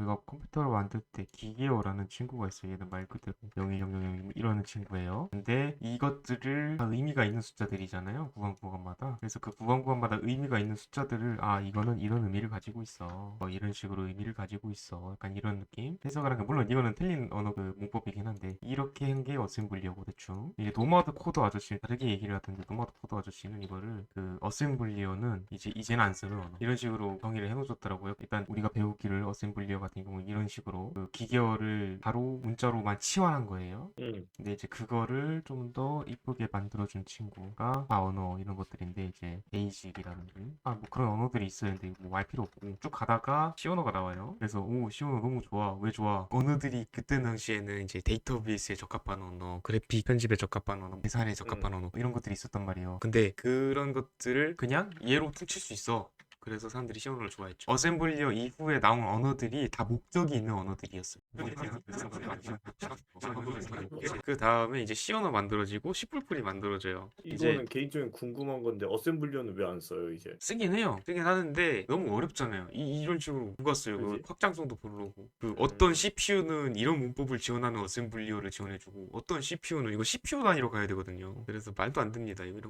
우리가 컴퓨터를 만들 때 기계어라는 친구가 있어요. 얘는 말 그대로 0100 이러는 친구예요. 근데 이것들을 다 의미가 있는 숫자들이잖아요. 구간구간마다. 그래서 그 구간구간마다 의미가 있는 숫자들을 이거는 이런 의미를 가지고 있어. 이런 식으로 의미를 가지고 있어. 약간 이런 느낌. 해석을 하는 게 물론 이거는 틀린 언어 그 문법이긴 한데 이렇게 한 게 어셈블리어고 대충. 이게 노마드 코드 아저씨 다르게 얘기를 하던데 노마드 코드 아저씨는 이거를 그 어셈블리어는 이제는 안 쓰는 언어. 이런 식으로 정의를 해놓으셨더라고요. 일단 우리가 배우기를 어셈블리어 같은 경우 이런 식으로 그 기계어를 바로 문자로만 치환한 거예요. 근데 이제 그거를 좀 더 이쁘게 만들어준 친구가 언어 이런 것들인데 이제 베이직이라든지 뭐 그런 언어들이 있어요. 근데 뭐 알 필요 없고 쭉 가다가 시오너가 나와요. 그래서 오 시오너 너무 좋아. 왜 좋아? 언어들이 그때 당시에는 이제 데이터베이스에 적합한 언어, 그래픽 편집에 적합한 언어, 계산에 적합한 언어 이런 것들이 있었단 말이에요. 근데 그런 것들을 그냥 얘로 퉁칠 수 있어. 그래서 사람들이 시오너를 좋아했죠. 어셈블리어 이후에 나온 언어들이 다 목적이 있는 언어들이었어요. 그 다음에 이제 시언어 만들어지고 C++이 만들어져요. 이제 이거는 개인적인 궁금한 건데 어셈블리어는 왜 안 써요 이제? 쓰긴 해요. 쓰긴 하는데 너무 어렵잖아요. 이런 식으로 누가 써요? 그 그지? 확장성도 별로고. 그 어떤 음. CPU는 이런 문법을 지원하는 어셈블리어를 지원해주고 어떤 CPU는 이거 CPU 단위로 가야 되거든요. 그래서 말도 안 됩니다. 이런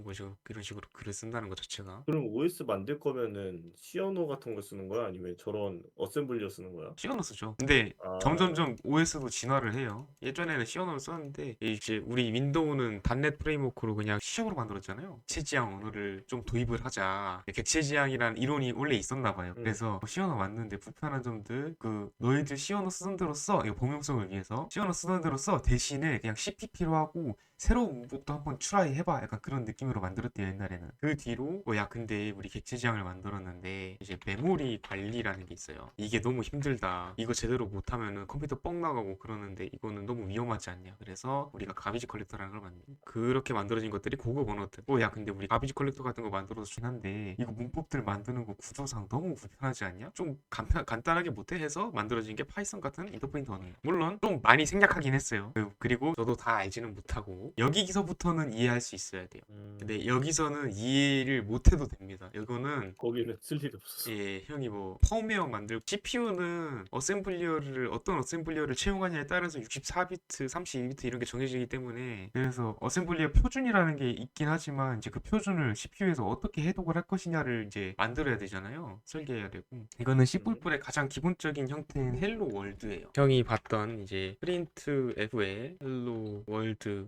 식으로 글을 쓴다는 것 자체가. 그럼 OS 만들 거면은 C 언어 같은 걸 쓰는 거야? 아니면 저런 어셈블리어 쓰는 거야? 시어너 쓰죠. 근데 아, 점점점 OS도 진화를 해요. 예전에는 시어너를 썼는데 이제 우리 윈도우는 .NET 프레임워크로 그냥 C샵으로 만들었잖아요. 객체지향 언어를 좀 도입을 하자. 객체지향이란 이론이 원래 있었나 봐요. 음. 그래서 시어너 왔는데 불편한 점들 그 너희들 시어너 쓰던 대로 써. 이거 범용성을 위해서 시어너 쓰던 대로 써. 대신에 그냥 CPP로 하고 새로운 문법도 한번 트라이 해봐. 약간 그런 느낌으로 만들었대요 옛날에는. 그 뒤로 야 근데 우리 객체지향을 만들었는데 이제 메모리 관리라는 게 있어요. 이게 너무 힘들다. 이거 제대로 못하면은 컴퓨터 뻥 나가고 그러는데 이거는 너무 위험하지 않냐. 그래서 우리가 가비지 컬렉터라는 걸 만든. 그렇게 만들어진 것들이 고급 언어들. 야 근데 우리 가비지 컬렉터 같은 거 만들어서 좋긴 한데 이거 문법들 만드는 거 구조상 너무 불편하지 않냐? 좀 간단하게 못해 해서 만들어진 게 파이썬 같은 인터포인트 언어예요. 물론 좀 많이 생략하긴 했어요. 그리고 저도 다 알지는 못하고 여기서부터는 이해할 수 있어야 돼요. 근데 음. 여기서는 이해를 못해도 됩니다. 이거는 거기는 쓸 일이 없었어. 예, 형이 뭐 펌웨어 만들고 CPU는 어셈블리어를 어떤 어셈블리어를 채용하냐에 따라서 64비트, 32비트 이런 게 정해지기 때문에 그래서 어셈블리어 표준이라는 게 있긴 하지만 이제 그 표준을 CPU에서 어떻게 해독을 할 것이냐를 이제 만들어야 되잖아요. 설계해야 되고 이거는 음. C++의 가장 기본적인 형태인 헬로 월드예요. 형이 봤던 이제 프린트 F의 헬로 월드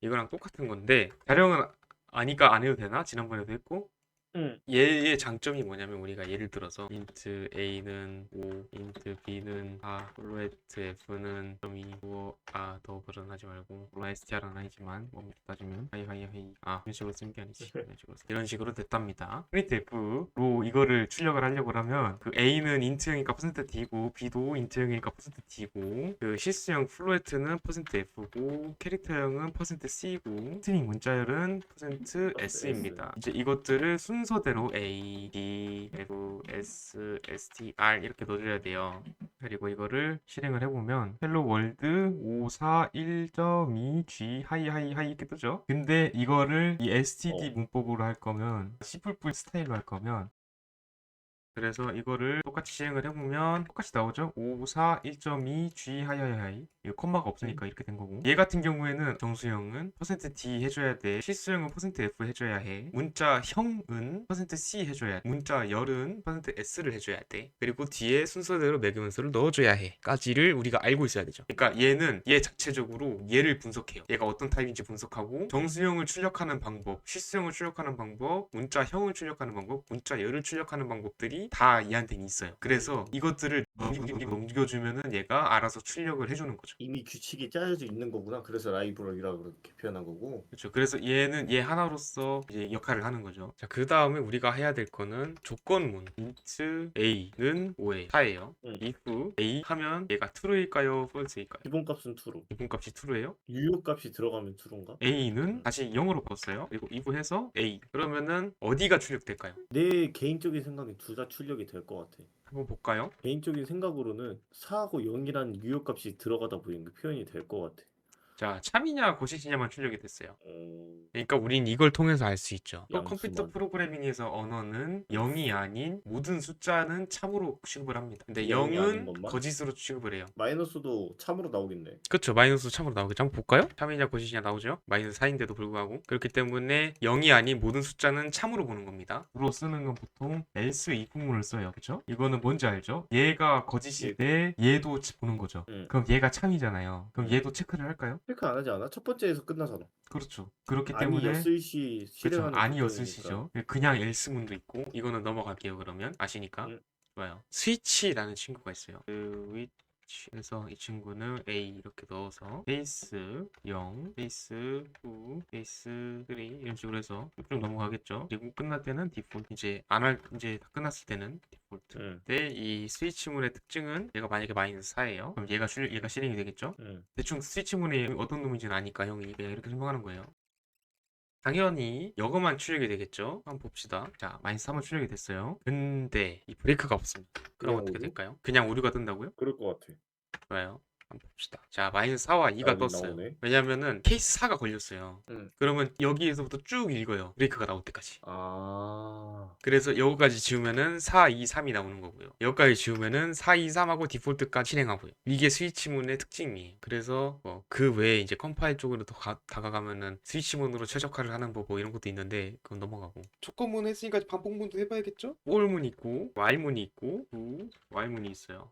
이거랑 똑같은 건데 자령은 아니까 안 해도 되나? 지난번에도 했고 음. 얘의 장점이 뭐냐면 우리가 예를 들어서 int a는 5, int b는 4, 플로트 f는 0.2, 더 불어나지 말고 물론 str은 아니지만 뭐 따지면 하이하이하이 이런 식으로 쓰는 게 아니지 이런 식으로 됐답니다. printf로 이거를 출력을 하려고 하면 그 a는 int형이니까 %d고 b도 int형이니까 %d고 그 실수형 플로트는 %f고 캐릭터형은 %c고 스트링 문자열은 S. %s입니다. 이제 이것들을 순서대로 A, D, F, S, S, T, R 이렇게 넣어줘야 돼요. 그리고 이거를 실행을 해보면 헬로 월드 541.2 G 하이하이하이 이렇게 뜨죠. 근데 이거를 이 STD 어. 문법으로 할 거면 C++ 스타일로 할 거면 그래서 이거를 똑같이 실행을 해보면 똑같이 나오죠. 5, 4, 1.2, G 하이하이하이 이거 콤마가 음. 없으니까 이렇게 된 거고 얘 같은 경우에는 정수형은 %d 해줘야 돼. 실수형은 %f 해줘야 해. 문자형은 %c 해줘야 돼. 문자열은 %s를 해줘야 돼. 그리고 뒤에 순서대로 매기문서를 넣어줘야 해. 까지를 우리가 알고 있어야 되죠. 그러니까 얘는 얘 자체적으로 얘를 분석해요. 얘가 어떤 타입인지 분석하고 정수형을 출력하는 방법, 실수형을 출력하는 방법, 문자형을 출력하는 방법, 문자열을 출력하는 방법들이 다 얘한테는 있어요. 그래서 이것들을 넘겨주면은 얘가 알아서 출력을 해주는 거죠. 이미 규칙이 짜여져 있는 거구나. 그래서 라이브러리라고 그렇게 표현한 거고. 그렇죠. 그래서 얘는 얘 하나로서 이제 역할을 하는 거죠. 자, 그 다음에 우리가 해야 될 거는 조건문. int a는 5에 4예요. 음. if a 하면 얘가 true일까요? false일까요? 기본값은 true로. 기본값이 true예요. 유효값이 들어가면 true인가? a는 다시 0으로 바꿨어요. 그리고 if 해서 a. 그러면은 어디가 출력될까요? 내 개인적인 생각엔 둘 다 출력이 될 것 같아. 한번 볼까요? 개인적인 생각으로는 4하고 0이라는 유효값이 들어가다 보니까 표현이 될 것 같아. 자, 참이냐 고시시냐만 출력이 됐어요. 어, 그러니까 우린 이걸 통해서 알 수 있죠. 컴퓨터 양수만. 프로그래밍에서 언어는 0이 아닌 모든 숫자는 참으로 취급을 합니다. 근데 0이 아닌 0은 것만? 거짓으로 취급을 해요. 마이너스도 참으로 나오겠네. 그쵸, 마이너스 참으로 나오겠죠. 한번 볼까요? 참이냐 고시시냐 나오죠. 마이너스 4인데도 불구하고. 그렇기 때문에 0이 아닌 모든 숫자는 참으로 보는 겁니다. 주로 쓰는 건 보통 else 이국문을 써요. 그쵸? 이거는 뭔지 알죠? 얘가 거짓일 때 얘도 보는 거죠. 응. 그럼 얘가 참이잖아요. 그럼 응. 얘도 체크를 할까요? 체크 안 하지 않아? 첫 번째에서 끝나잖아. 그렇죠. 그렇기 때문에 아니었을 시 그렇죠. 실행하는 아니었을 조건이니까. 시죠. 그냥 else문도 있고 이거는 넘어갈게요. 그러면 아시니까. 응. 좋아요. 스위치라는 친구가 있어요. 스위치에서 이 친구는 A 이렇게 넣어서 베이스 0, 베이스 2, 베이스 3 이런 식으로 해서 쭉 넘어가겠죠. 그리고 끝날 때는 디폴트 이제 안 할 이제 다 끝났을 때는 디폴트. 응. 근데 이 스위치문의 특징은 얘가 만약에 마이너스 4예요. 그럼 얘가 실행이 되겠죠. 응. 대충 스위치문이 어떤 놈인지는 아니까 형이 그냥 이렇게 설명하는 거예요. 당연히 이거만 출력이 되겠죠. 한번 봅시다. 자, 마이너스 3은 출력이 됐어요. 근데 이 브레이크가 없습니다. 그럼 그냥 어떻게 오류? 될까요? 그냥 오류가 뜬다고요? 그럴 것 같아. 좋아요. 한번 봅시다. 자, 마이너스 4와 2가 여기 떴어요. 나오네. 왜냐면은 케이스 4가 걸렸어요. 응. 그러면 여기에서부터 쭉 읽어요. 브레이크가 나올 때까지. 아. 그래서 여기까지 지우면은 4, 2, 3이 나오는 거고요. 여기까지 지우면은 4, 2, 3하고 디폴트까지 실행하고요. 이게 스위치문의 특징이에요. 그래서 그 외에 이제 컴파일 쪽으로 더 다가가면은 스위치문으로 최적화를 하는 법 뭐 이런 것도 있는데 그건 넘어가고. 조건문 했으니까 반복문도 해봐야겠죠? for문 있고 while문이 있고 while문이 있어요.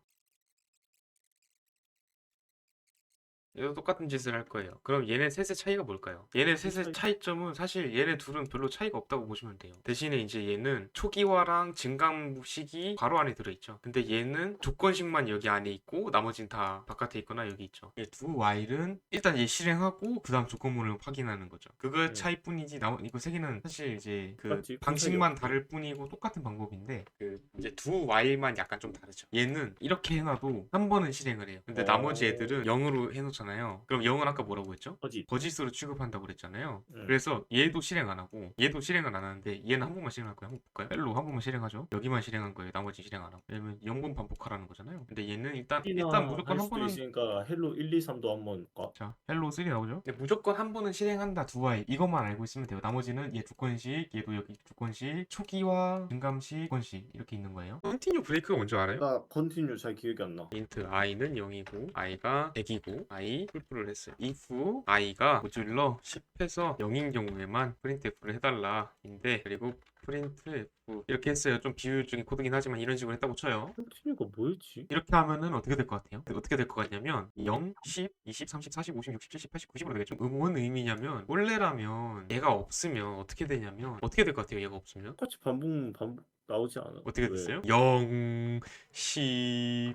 얘도 똑같은 짓을 할 거예요. 그럼 얘네 셋의 차이가 뭘까요? 얘네 셋의 차이점은 사실 얘네 둘은 별로 차이가 없다고 보시면 돼요. 대신에 이제 얘는 초기화랑 증감식이 괄호 안에 들어있죠. 근데 얘는 조건식만 여기 안에 있고 나머지는 다 바깥에 있거나 여기 있죠. 얘 두 while은 일단 얘 실행하고 그 다음 조건문을 확인하는 거죠. 그거 차이뿐이지 이거 세 개는 사실 이제 그 똑같지, 방식만 없지. 다를 뿐이고 똑같은 방법인데 그 이제 두 while만 약간 좀 다르죠. 얘는 이렇게 해놔도 한 번은 실행을 해요. 근데 나머지 애들은 0으로 해놓잖아요. 그럼 0은 아까 뭐라고 했죠? 거짓. 거짓으로 취급한다고 그랬잖아요. 응. 그래서 얘도 실행 안 하고 얘도 실행은 안 하는데 얘는 한 번만 실행할 거예요. 한번 볼까요? 헬로 한 번만 실행하죠. 여기만 실행한 거예요. 나머지 실행 안 하고. 왜냐면 0번 반복하라는 거잖아요. 근데 얘는 일단 무조건 할 한 수도 번은 있으니까 헬로 1, 2, 3도 한번 까. 자, 헬로 3 나오죠? 근데 무조건 한 번은 실행한다, 두 아이. 이것만 알고 있으면 돼요. 나머지는 얘 조건식, 얘도 여기 조건식, 초기화, 증감식, 조건식 이렇게 있는 거예요. 컨티뉴 브레이크가 뭔지 알아요? 나 컨티뉴 잘 기억이 안 나. 인트 i는 0이고 i가 100이고 i 풀풀을 했어요. if i가 모듈러 10에서 0인 경우에만 printf를 해달라 인데 그리고 printf 이렇게 했어요. 좀 비효율적인 코드긴 하지만 이런 식으로 했다고 쳐요. 컨티뉴가 뭐였지? 이렇게 하면은 어떻게 될 것 같아요? 어떻게 될 것 같냐면 0, 10, 20, 30, 40, 50, 60, 70, 80, 90으로 되겠죠? 뭔 의미냐면 원래라면 얘가 없으면 어떻게 되냐면 어떻게 될 것 같아요? 얘가 없으면 똑같이 반복 나오지 않아? 어떻게 왜? 됐어요? 0, 10,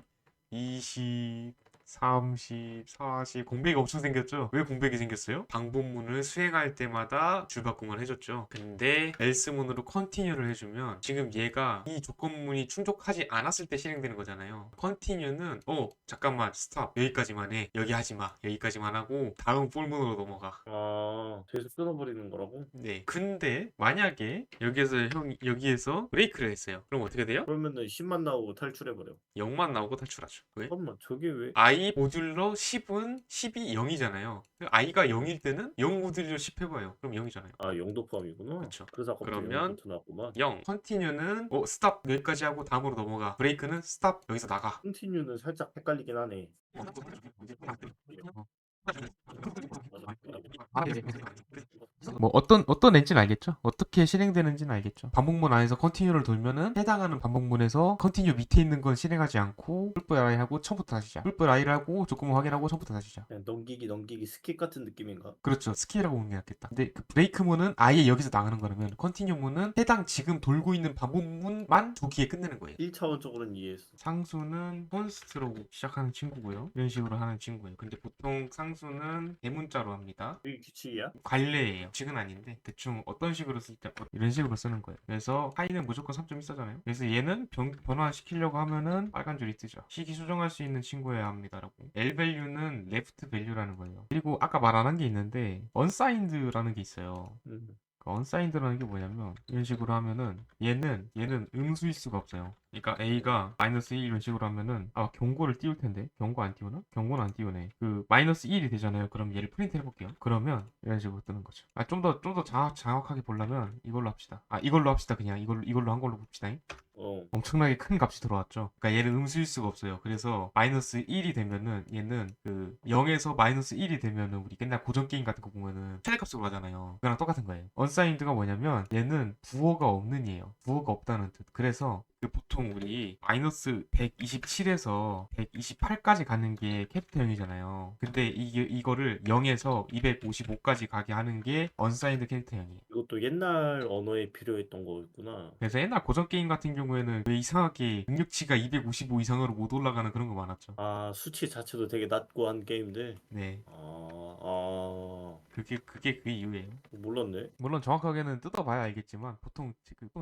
20, 30, 40 공백이 엄청 생겼죠? 왜 공백이 생겼어요? 방법문을 수행할 때마다 줄바꿈을 해줬죠. 근데 else문으로 continue를 해주면 지금 얘가 이 조건문이 충족하지 않았을 때 실행되는 거잖아요. continue는 잠깐만 스탑 여기까지만 해 여기 하지마 여기까지만 하고 다음 폴문으로 넘어가. 아, 계속 끊어버리는 거라고? 네. 근데 만약에 여기에서 브레이크를 했어요. 그럼 어떻게 돼요? 그러면은 10만 나오고 탈출해버려. 0만 나오고 탈출하죠. 왜? 잠깐만, 저게 왜? i 모듈러 10은 10이 0이잖아요. i가 0일 때는 0 모듈러 10 해봐요. 그럼 0이잖아요. 아, 영도 포함이구나. 그쵸. 그래서 아까부터 그러면 0부터 나왔구만. 0. 컨티뉴는 스탑 여기까지 하고 다음으로 넘어가. 브레이크는 스탑 여기서 나가. 컨티뉴는 살짝 헷갈리긴 하네. 뭐 어떤 렌즈는 알겠죠? 어떻게 실행되는지는 알겠죠? 반복문 안에서 컨티뉴를 돌면은 해당하는 반복문에서 컨티뉴 밑에 있는 건 실행하지 않고 풀뿔 i 하고 처음부터 다시 시작. 풀뿔 i를 하고 조건문 확인하고 처음부터 다시 시작. 그냥 넘기기 스킵 같은 느낌인가? 그렇죠. 스킬이라고 보는 게 낫겠다. 근데 그 브레이크문은 아예 여기서 나가는 거라면 컨티뉴문은 해당 지금 돌고 있는 반복문만 조기에 끝내는 거예요. 1차원적으로는 이해했어. 상수는 콘스트로 시작하는 친구고요. 이런 식으로 하는 친구예요. 근데 보통 상수는 대문자로 합니다. 이게 규칙이야? 관례예요. 지금 아닌데 대충 어떤 식으로 쓸 때 이런 식으로 쓰는 거예요. 그래서 하이는 무조건 3.14잖아요. 그래서 얘는 변화시키려고 하면은 빨간 줄이 뜨죠. 식이 수정할 수 있는 친구여야 합니다라고. L value는 left value라는 거예요. 그리고 아까 말 안 한 게 있는데 unsigned라는 게 있어요. unsigned라는 게 뭐냐면 이런 식으로 하면은 얘는 음수일 수가 없어요. 그러니까 A가 마이너스 1 이런 식으로 하면은 경고를 띄울 텐데 경고 안 띄우나? 경고는 안 띄우네. 그 마이너스 1이 되잖아요. 그럼 얘를 프린트 해볼게요. 그러면 이런 식으로 뜨는 거죠. 좀 더 정확하게 보려면 이걸로 합시다. 이걸로 합시다. 그냥 이걸로 한 걸로 봅시다. 어. 엄청나게 큰 값이 들어왔죠. 그러니까 얘는 음수일 수가 없어요. 그래서 마이너스 1이 되면은 얘는 그 0에서 마이너스 1이 되면은 우리 옛날 고전 게임 같은 거 보면은 최대값으로 가잖아요. 그거랑 똑같은 거예요. 언사인드가 뭐냐면 얘는 부호가 없는 얘예요. 부호가 없다는 뜻. 그래서 보통 우리 마이너스 127에서 128까지 가는 게 캐릭터형이잖아요. 근데 이거를 0에서 255까지 가게 하는 게 언사인드 캐릭터형이에요. 이것도 옛날 언어에 필요했던 거였구나. 그래서 옛날 고전 게임 같은 경우에는 왜 이상하게 능력치가 255 이상으로 못 올라가는 그런 거 많았죠. 아, 수치 자체도 되게 낮고 한 게임인데. 네, 그게 그 이유예요. 몰랐네. 물론 정확하게는 뜯어봐야 알겠지만 보통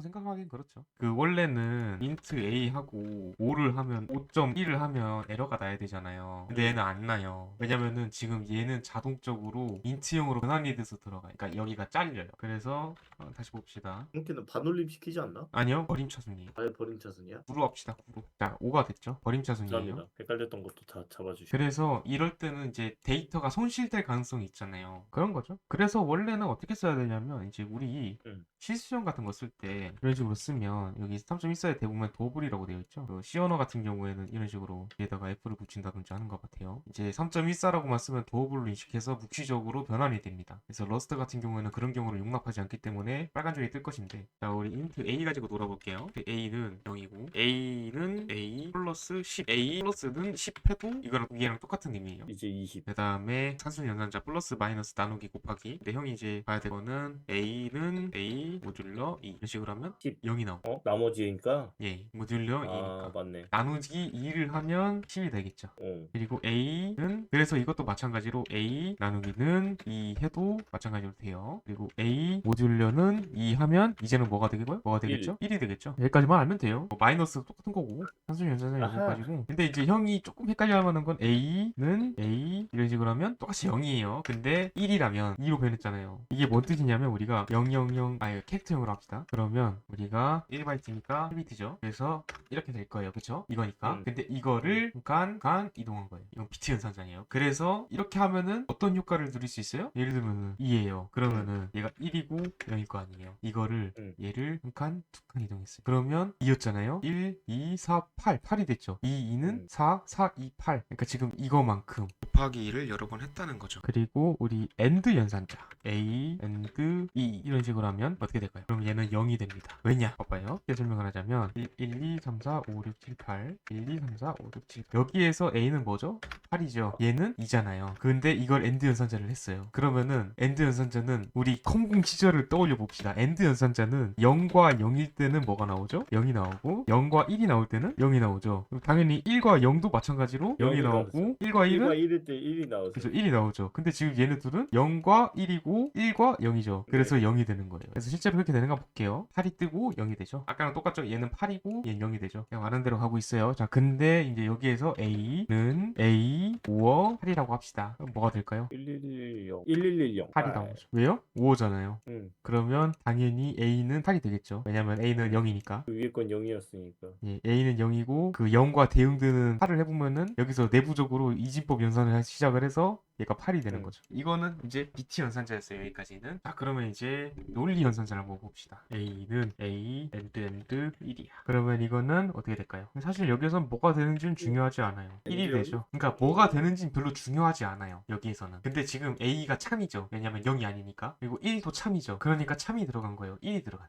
생각하기엔 그렇죠. 그 원래는 int a 하고 5를 하면 5.1을 하면 에러가 나야 되잖아요. 근데 얘는 안 나요. 왜냐면은 지금 얘는 자동적으로 int형으로 변환이 돼서 들어가요. 그러니까 여기가 잘려요. 그래서 다시 봅시다. 형태는 반올림 시키지 않나? 아니요, 버림차순이에요. 아예 버림 차순이야? 구로 합시다. 구로. 자, 5가 됐죠. 버림차순이에요. 감사합니다. 헷갈렸던 것도 다 잡아주시고. 그래서 이럴 때는 이제 데이터가 손실될 가능성이 있잖아요. 그런 거죠. 그래서 원래는 어떻게 써야 되냐면 이제 우리 실수형 같은 거 쓸 때 이런 식으로 쓰면 여기 3.14에 대보면 도블이라고 되어 있죠. 그 C 언어 같은 경우에는 이런 식으로 뒤에다가 F를 붙인다든지 하는 것 같아요. 이제 3.14라고만 쓰면 도블로 인식해서 묵시적으로 변환이 됩니다. 그래서 러스트 같은 경우에는 그런 경우를 용납하지 않기 때문에 빨간 줄이 뜰 것인데, 자 우리 int a 가지고 놀아볼게요. a는 0이고 a는 a 플러스 10, a 플러스는 10 해도 이거랑 얘랑 똑같은 의미예요. 이제 20. 그 다음에 산수 연산자 플러스 마이너스 나누기 곱하기. 근데 형이 이제 봐야 될 거는 a는 a 모듈러 2 이런 식으로 하면 10. 0이 나오고, 나머지니까. 예 모듈러 아, 2니까 맞네. 나누기 2를 하면 10이 되겠죠. 그리고 a는 그래서 이것도 마찬가지로 a 나누기는 2 해도 마찬가지로 돼요. 그리고 a 모듈러는 2 하면 이제는 뭐가 되고요? 뭐가 되겠죠? 1이 되겠죠. 여기까지만 알면 돼요. 마이너스 똑같은 거고 산수 연산자 아하. 여기까지고. 근데 이제 형이 조금 헷갈려 하는 건 a는 a 이런 식으로 하면 똑같이 0이에요. 근데 1이라면 2로 변했잖아요. 이게 뭔 뜻이냐면 우리가 000 캐릭터형으로 합시다. 그러면 우리가 1바이트니까 1비트죠. 그래서 이렇게 될 거예요. 그쵸? 이거니까. 근데 이거를 간 이동한 거예요. 이건 비트 연산자예요. 그래서 이렇게 하면은 어떤 효과를 누릴 수 있어요? 예를 들면은 2예요. 그러면은 얘가 1이고 0일 거 아니에요. 이거를 얘를 한 칸, 두 칸 이동했어요. 그러면 2였잖아요. 1, 2, 4, 8. 8이 됐죠. 2, 2는 4, 4, 2, 8. 그러니까 지금 이거만큼 곱하기 2를 여러 번 했다는 거죠. 그리고 우리 AND 연산자 A, AND E 이런 식으로 하면 어떻게 될까요? 그럼 얘는 0이 됩니다. 왜냐? 봐봐요. 쉽게 설명을 하자면 1, 2, 3, 4, 5, 6, 7, 8 1, 2, 3, 4, 5, 6, 7 여기에서 A는 뭐죠? 8이죠. 얘는 2잖아요. 근데 이걸 AND 연산자를 했어요. 그러면은 AND 연산자는 우리 컴공 시절을 떠올려 봅시다. AND 연산자는 0과 0일 때는 뭐가 나오죠? 0이 나오고 0과 1이 나올 때는 0이 나오죠. 그럼 당연히 1과 0도 마찬가지로 0이 0이 나오고 1과 1은 1과 1일 때 1이 나오죠. 그죠, 1이 나오죠. 근데 지금 얘네들은 0과 1이고 1과 0이죠. 그래서 0이 되는 거예요. 그래서 실제로 그렇게 되는가 볼게요. 8이 뜨고 0이 되죠. 아까랑 똑같죠? 얘는 8이고 얘는 0이 되죠. 그냥 말한 대로 가고 있어요. 자, 근데 이제 여기에서 A는 A 5어 8이라고 합시다. 그럼 뭐가 될까요? 1110. 1110. 8이 나오죠. 왜요? 5어잖아요. 그러면 당연히 A는 8이 되겠죠. 왜냐면 A는 0이니까. 그 위에 건 0이었으니까. 예, A는 0이고 그 0과 대응되는 8을 해보면은 여기서 내부적으로 이진법 연산을 시작을 해서 얘가 8이 되는 거죠. 이거는 이제 BT 연산자였어요. 여기까지는. 자, 그러면 이제 논리 연산자를 한번 봅시다. A는 A, AND 1이야. 그러면 이거는 어떻게 될까요? 사실 여기서는 뭐가 되는지는 중요하지 않아요. 1이 되죠. 그러니까 뭐가 되는지는 별로 중요하지 않아요. 여기에서는. 근데 지금 A가 참이죠. 왜냐면 0이 아니니까. 그리고 1도 참이죠. 그러니까 참이 들어간 거예요. 1이 들어간.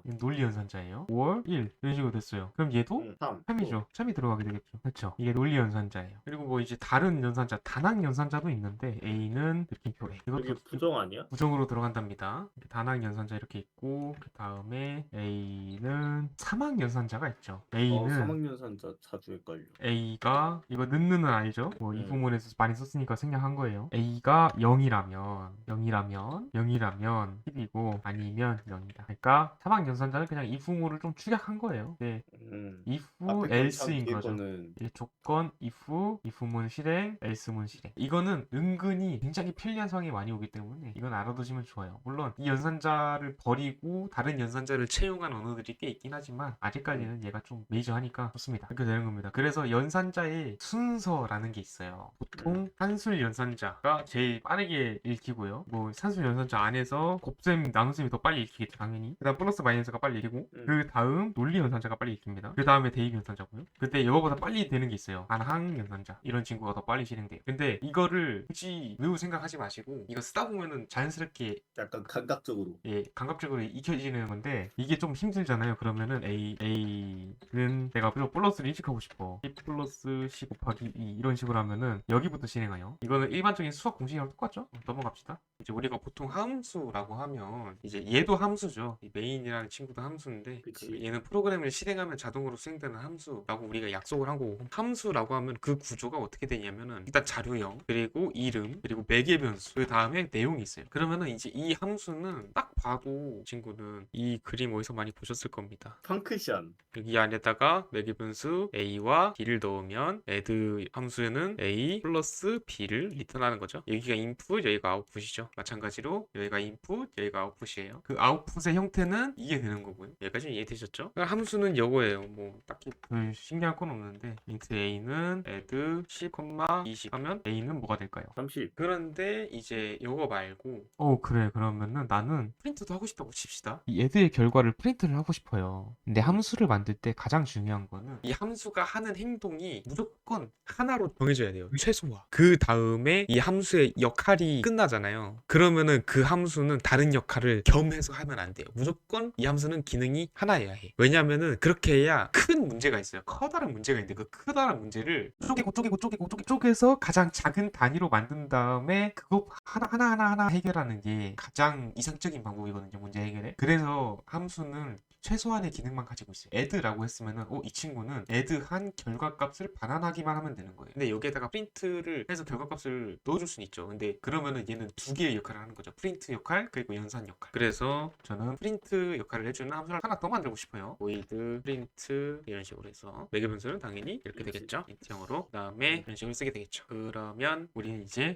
이건 논리 연산자예요. 5월 1 이런 식으로 됐어요. 그럼 얘도 3. 참이죠. 참이 들어가게 되겠죠. 그렇죠. 이게 논리 연산자예요. 그리고 뭐 이제 다른 연산자, 단항 연산자도 있는데 A는 느낌표 A. 이게 이것도 부정 아니야? 부정으로 들어간답니다. 단항 연산자 이렇게 있고 그 다음에 A는 사망 연산자가 있죠. A는 3학년 산자 자주 헷갈려. A가 이거 는는 알죠? 뭐 이 부분에서 많이 썼으니까 생략한 거예요. A가 0이라면 10이고 아니면 0이다. 그러니까 사망 연산자는 그냥 이 부모를 좀 축약한 거예요. 네. if 앞에 건 참, else인 뒤에 거죠. 거는 이 조건 if if문 실행 else문 실행. 이거는 은근히 굉장히 편리한 상황이 많이 오기 때문에 이건 알아두시면 좋아요. 물론 이 연산자를 버리고 다른 연산자를 채용한 언어들이 꽤 있긴 하지만 아직까지는 얘가 좀 메이저하니까 좋습니다. 이렇게 되는 겁니다. 그래서 연산자의 순서라는 게 있어요. 보통 산술 연산자가 제일 빠르게 읽히고요. 뭐 산술 연산자 안에서 곱셈, 나눗셈이 더 빨리 읽히겠죠, 당연히. 그 다음 플러스 마이너스가 빨리 읽히고 그 다음 논리 연산자가 빨리 읽힙니다. 그 다음에 대입 연산자고요. 근데 이거보다 빨리 되는 게 있어요. 반항 연산자. 이런 친구가 더 빨리 실행돼요. 근데 이거를 굳이 외우 생각하지 마시고 이거 쓰다 보면은 자연스럽게 약간 감각적으로. 예, 감각적으로 익혀지는 건데 이게 좀 힘들잖아요. 그러면은 A는 내가 플러스를 인식하고 싶어. 10 플러스 10 곱하기 2 이런 식으로 하면은 여기부터 실행해요. 이거는 일반적인 수학 공식이랑 똑같죠? 넘어갑시다. 이제 우리가 보통 함수라고 하면 이제 얘도 함수죠. 이 메인이라는 친구도 함수인데 그치. 그 얘는 프로그램을 실행하면 자동으로 수행되는 함수라고 우리가 약속을 하고 함수라고 하면 그 구조가 어떻게 되냐면은 일단 자료형 그리고 이름 그리고 매개 변수 그 다음에 내용이 있어요. 그러면은 이제 이 함수는 딱 봐도 친구는 이 그림 어디서 많이 보셨을 겁니다. 펑크션. 여기 안에다가 매개 변수 a와 b를 넣으면 add 함수에는 a 플러스 b를 리턴하는 거죠. 여기가 인풋, 여기가 아웃풋이죠. 마찬가지로 여기가 인풋, 여기가 아웃풋이에요. 그 아웃풋의 형태는 이게 되는 거고요. 여기까지 이해되셨죠? 그러니까 함수는 이거예요. 뭐 딱히 별 신기할 건 없는데 int a는 add 10, 20 하면 a는 뭐가 될까요? 30. 그런데 이제 이거 말고 그래 그러면은 나는 프린트도 하고 싶다고 칩시다. 이 애드의 결과를 프린트를 하고 싶어요. 근데 함수를 만들 때 가장 중요한 거는 이 함수가 하는 행동이 무조건 하나로 정해져야 돼요. 최소화. 그 다음에 이 함수의 역할이 끝나잖아요. 그러면은 그 함수는 다른 역할을 겸해서 하면 안 돼요. 무조건 이 함수는 기능이 하나여야 해. 왜냐면은 그렇게 해야 큰 문제가 있어요. 커다란 문제가 있는데 그 커다란 문제를 쪼개서 가장 작은 단위로 만든 다음에 그거 하나 해결하는 게 가장 이상적인 방법이거든요. 문제 해결에. 그래서 함수는 최소한의 기능만 가지고 있어요. add라고 했으면은 이 친구는 add한 결과값을 반환하기만 하면 되는 거예요. 근데 여기에다가 프린트를 해서 결과값을 넣어줄 수는 있죠. 근데 그러면은 얘는 두 개의 역할을 하는 거죠. 프린트 역할 그리고 연산 역할. 그래서 저는 프린트 역할을 해주는 함수를 하나 더 만들고 싶어요. void 프린트 이런 식으로 해서 매개 변수는 당연히 이렇게 되겠죠. 인트형으로. 그 다음에 이런 식으로 쓰게 되겠죠. 그러면 우리는 이제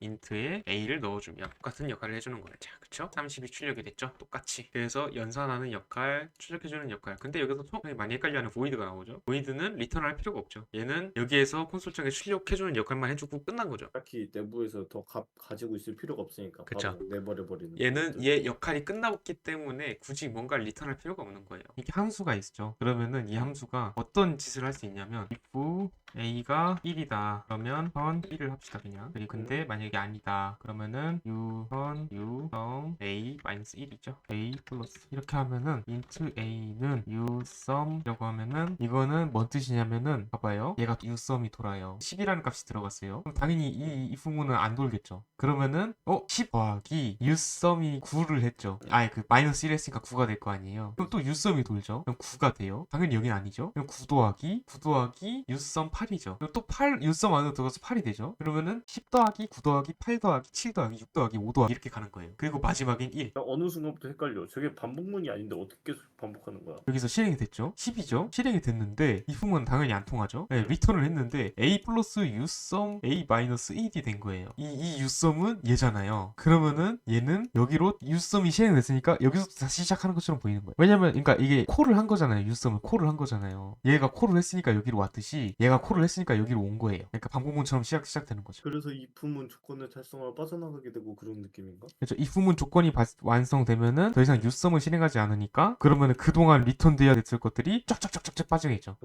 int에 a를 넣어주면 똑같은 역할을 해주는 거예요. 자, 그쵸? 30이 출력이 됐죠? 똑같이. 그래서 연산하는 역할, 출력해주는 역할. 근데 여기서 많이 헷갈려하는 void가 나오죠. void는 리턴할 필요가 없죠. 얘는 여기에서 콘솔창에 출력해주는 역할만 해주고 끝난 거죠. 딱히 내부에서 더 가지고 있을 필요가 없으니까 그쵸. 바로 내버려버리는. 얘는 얘 역할이 끝났기 때문에 굳이 뭔가 리턴할 필요가 없는 거예요. 이게 함수가 있죠. 그러면은 이 함수가 어떤 짓을 할 수 있냐면 if a가 1이다 그러면 선 1을 합시다 그냥. 그리고 근데 만약에 아니다 그러면은 선 a 마이너스 1이죠. a 플러스 이렇게 하면은 int a는 usum이라고 하면은 이거는 뭔 뜻이냐면은 봐봐요. 얘가 usum이 돌아요. 10이라는 값이 들어갔어요. 그럼 당연히 이 부분은 안 돌겠죠. 그러면은 10 더하기 usum이 9를 했죠. 아예 그 마이너스 1 했으니까 9가 될 거 아니에요. 그럼 또 usum이 돌죠. 그럼 9가 돼요. 당연히 여긴 아니죠. 그럼 9 더하기 usum 8이죠. 그럼 또 8 usum 안으로 들어가서 8이 되죠. 그러면은 10 더하기 9 더하기 8 더하기 7 더하기 6 더하기 5 더하기 이렇게 가는 거예요. 그리고 마지막엔 1. 어느 순간부터 헷갈려. 저게 반복문이 아닌데 어떻게 계속 반복하는 거야? 여기서 실행이 됐죠. 10이죠. 실행이 됐는데 이 부분은 당연히 안 통하죠. 네, 리턴을 했는데 a 플러스 usum a 마이너스 1이 된 거예요. 이 usum은 얘잖아요. 그러면은 얘는 여기로 usum이 실행됐으니까 여기서 다시 시작하는 것처럼 보이는 거예요. 왜냐면 그러니까 이게 콜을 한 거잖아요. usum을 콜을 한 거잖아요. 얘가 콜을 했으니까 여기로 왔듯이 얘가 콜을 했으니까 여기로 온 거예요. 그러니까 반복문처럼 시작되는 거죠. 그래서 이 품은 조건을 달성하고 빠져나가게 되고 그런 느낌인가? 그렇죠. 이 부분 조건이 완성되면은 더 이상 유썸을 실행하지 않으니까 그러면은 그동안 리턴돼야 됐을 것들이 쫙쫙쫙쫙 빠져있죠.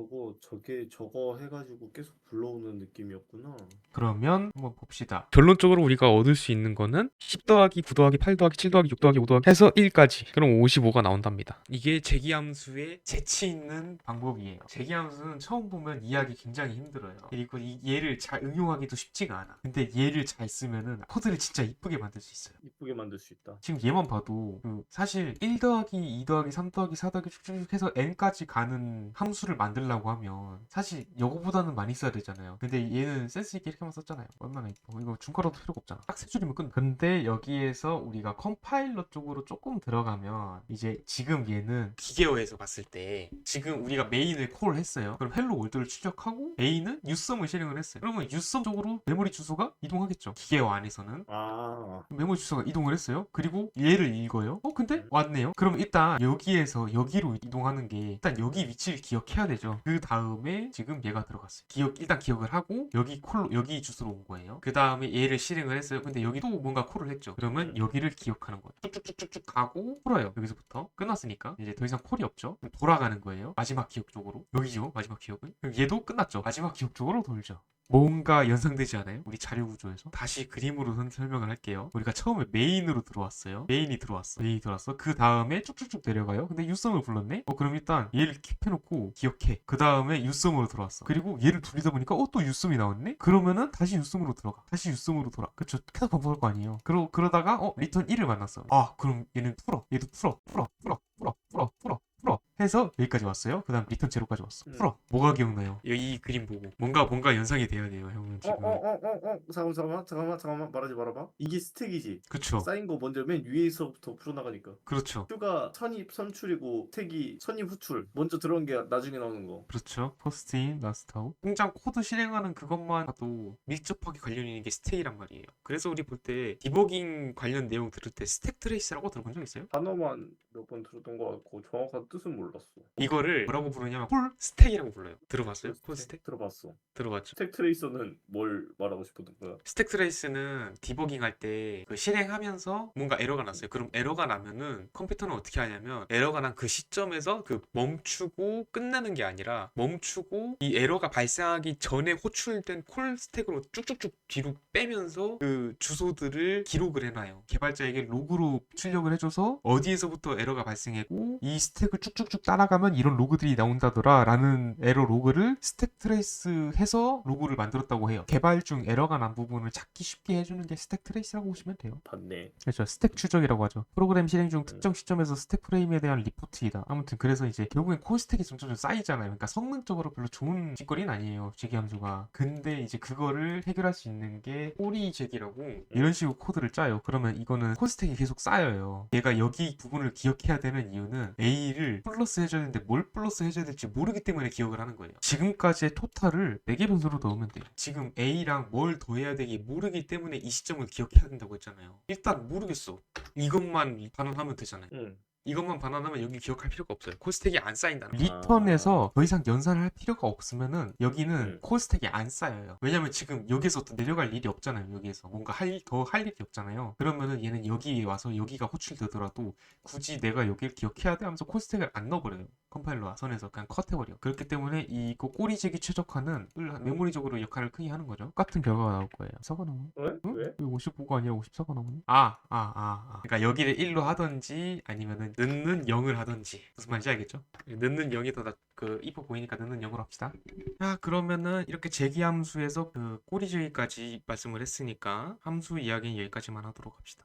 저거 해가지고 계속 불러오는 느낌이었구나. 그러면 한번 봅시다. 결론적으로 우리가 얻을 수 있는 거는 10 더하기 9 더하기 8 더하기 7 더하기 6 더하기 5 더하기 해서 1까지. 그럼 55가 나온답니다. 이게 제기함수의 재치 있는 방법이에요. 제기함수는 처음 보면 이해하기 굉장히 힘들어요. 그리고 얘를 잘 응용하기도 쉽지가 않아. 근데 얘를 잘 쓰면은 코드를 진짜 이쁘게 만들 수 있어요. 이쁘게 만들 수 있다. 지금 얘만 봐도 사실 1 더하기 2 더하기 3 더하기 4 더하기 쭉쭉 해서 n까지 가는 함수를 만들려고 하면 사실 이거보다는 많이 써야 되잖아요. 근데 얘는 센스 있게 이렇게만 썼잖아요. 얼마나 이뻐. 이거 중괄호도 필요가 없잖아. 딱 세 줄이면 끝. 근데 여기에서 우리가 컴파일러 쪽으로 조금 들어가면 이제 지금 얘는 기계어에서 봤을 때 지금 우리가 메인을 콜 했어요. 그럼 헬로 월드를 출력하고 A는 유썸을 실행을 했어요. 그러면 유썸 쪽으로 메모리 주소가 이동하겠죠. 기계화 안에서는. 아, 메모리 주소가 이동을 했어요. 그리고 얘를 읽어요. 근데 왔네요. 그럼 일단 여기에서 여기로 이동하는 게 일단 여기 위치를 기억해야 되죠. 그 다음에 지금 얘가 들어갔어요. 일단 기억을 하고 여기 주소로 온 거예요. 그 다음에 얘를 실행을 했어요. 근데 여기 또 뭔가 콜을 했죠. 그러면 여기를 기억하는 거예요. 쭉쭉쭉쭉 가고 풀어요. 여기서부터 끝났으니까 이제 더 이상 콜이 없죠. 그럼 돌아가는 거예요. 마지막 기억 쪽으로. 여기죠. 마지막 기억은. 그럼 얘도 끝났죠. 마지막 기억 쪽으로 돌죠. 뭔가 연상되지 않아요? 우리 자료 구조에서. 다시 그림으로 설명을 할게요. 우리가 처음에 메인으로 들어왔어요. 메인이 들어왔어. 그 다음에 쭉쭉쭉 내려가요. 근데 유썸을 불렀네? 그럼 일단 얘를 킵해놓고 기억해. 그 다음에 유썸으로 들어왔어. 그리고 얘를 돌리다 보니까 또 유썸이 나왔네? 그러면은 다시 유썸으로 들어가. 다시 유썸으로 돌아. 그쵸? 계속 반복할 거 아니에요. 그러다가 리턴 1을 만났어. 그럼 얘는 풀어. 얘도 풀어. 해서 여기까지 왔어요. 그 다음 리턴 제로까지 왔어. 풀어. 뭐가 기억나요? 이 그림 보고 뭔가 연상이 돼야 돼요, 형은 지금. 잠깐만 말하지 말아봐. 이게 스택이지. 그쵸. 쌓인 거 먼저 맨 위에서부터 풀어나가니까. 그렇죠. 큐가 선입 선출이고 스택이 선입 후출. 먼저 들어온 게 나중에 나오는 거. 그렇죠. 퍼스트 인, 라스트 아웃. 공장 코드 실행하는 그것만 봐도 밀접하게 관련 있는 게 스택이란 말이에요. 그래서 우리 볼 때 디버깅 관련 내용 들을 때 스택 트레이스라고 들어본 적 있어요? 단어만 몇 번 들었던 거 같고 정확한 뜻은 몰랐어. 이거를 뭐라고 부르냐면 콜 스택이라고 불러요. 들어봤어요? 콜 스택? 들어봤어. 들어봤죠. 스택 트레이서는 뭘 말하고 싶었던 거야? 스택 트레이스는 디버깅 할 때 그 실행하면서 뭔가 에러가 났어요. 그럼 에러가 나면은 컴퓨터는 어떻게 하냐면 에러가 난 그 시점에서 그 멈추고 끝나는 게 아니라 멈추고 이 에러가 발생하기 전에 호출된 콜 스택으로 쭉쭉쭉 뒤로 빼면서 그 주소들을 기록을 해놔요. 개발자에게 로그로 출력을 해줘서 어디에서부터 에러가 발생했고 이 스택을 쭉쭉쭉 따라가면 이런 로그들이 나온다더라 라는 에러 로그를 스택 트레이스 해서 로그를 만들었다고 해요. 개발 중 에러가 난 부분을 찾기 쉽게 해주는 게 스택 트레이스라고 보시면 돼요. 봤네. 그렇죠. 스택 추적이라고 하죠. 프로그램 실행 중 특정 시점에서 스택 프레임에 대한 리포트이다. 아무튼 그래서 이제 결국엔 콜 스택이 점점 쌓이잖아요. 그러니까 성능적으로 별로 좋은 짓거리는 아니에요. 제기 함수가. 근데 이제 그거를 해결할 수 있는 게 꼬리 제기라고 이런 식으로 코드를 짜요. 그러면 이거는 콜 스택이 계속 쌓여요. 얘가 여기 부분을 기억해야 되는 이유는 A를 플러스 해줘야 되는데 뭘 플러스 해줘야 될지 모르기 때문에 기억을 하는 거예요. 지금까지의 토탈을 4개 변수로 넣으면 돼요. 지금 A랑 뭘 더해야 되기 모르기 때문에 이 시점을 기억해야 된다고 했잖아요. 일단 모르겠어. 이것만 반환하면 되잖아요. 이것만 반환하면 여기 기억할 필요가 없어요. 콜스택이 안 쌓인다는 거예요. 리턴에서 더 이상 연산을 할 필요가 없으면은 여기는 콜스택이 안 쌓여요. 왜냐면 지금 여기서 또 내려갈 일이 없잖아요. 여기에서 뭔가 더 할 일이 없잖아요. 그러면은 얘는 여기에 와서 여기가 호출되더라도 굳이 내가 여기를 기억해야 돼 하면서 콜스택을 안 넣어버려요. 컴파일러 선에서 그냥 컷해버려. 그렇기 때문에 이거 꼬리제기 최적화는 메모리적으로 역할을 크게 하는 거죠. 똑같은 결과가 나올 거예요. 4가 나오네? 왜? 응? 왜? 54가 아니라 54가 나오네? 그러니까 여기를 1로 하던지 아니면은 넣는 0을 하던지 무슨 말인지 알겠죠? 넣는 0이 더 이뻐 보이니까 넣는 0으로 합시다. 자, 그러면은 이렇게 제기 함수에서 그 꼬리제기까지 말씀을 했으니까 함수 이야기는 여기까지만 하도록 합시다.